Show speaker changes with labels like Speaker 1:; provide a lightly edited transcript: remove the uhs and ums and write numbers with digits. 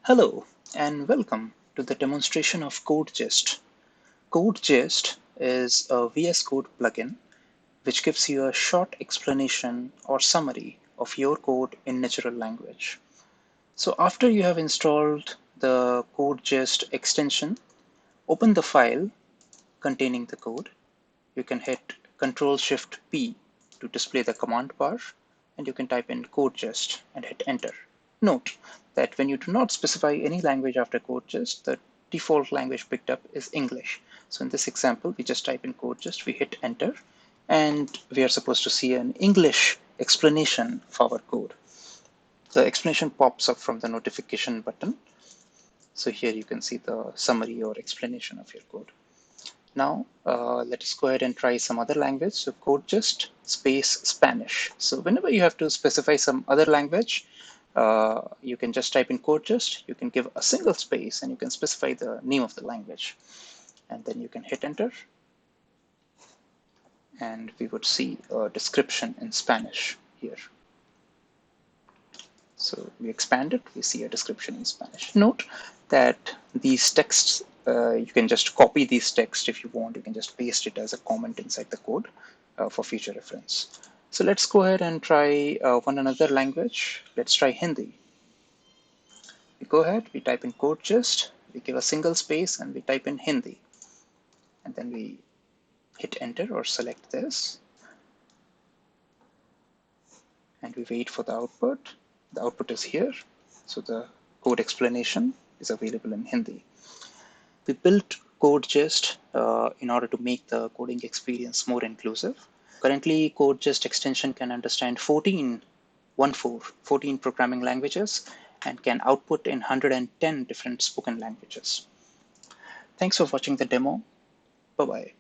Speaker 1: Hello and welcome to the demonstration of CodeGist. CodeGist is a VS Code plugin which gives you a short explanation or summary of your code in natural language. So after you have installed the CodeGist extension, open the file containing the code. You can hit Ctrl+Shift+P to display the command bar, and you can type in CodeGist and hit enter. Note that when you do not specify any language after CodeGist, the default language picked up is English. So in this example, we just type in CodeGist, we hit enter, and we are supposed to see an English explanation of our code. The explanation pops up from the notification button. So here you can see the summary or explanation of your code. Now, let us go ahead and try some other language. So CodeGist space Spanish. So whenever you have to specify some other language, you can just type in CodeGist. You can give a single space and you can specify the name of the language. And then you can hit enter. And we would see a description in Spanish here. So we expand it, we see a description in Spanish. Note that these texts, you can just copy these texts if you want. You can just paste it as a comment inside the code for future reference. So let's go ahead and try one another language. Let's try Hindi. We go ahead, we type in CodeGist, we give a single space and we type in Hindi. And then we hit enter or select this. And we wait for the output. The output is here. So the code explanation is available in Hindi. We built CodeGist in order to make the coding experience more inclusive. Currently, CodeGist extension can understand 14 programming languages and can output in 110 different spoken languages. Thanks for watching the demo. Bye-bye.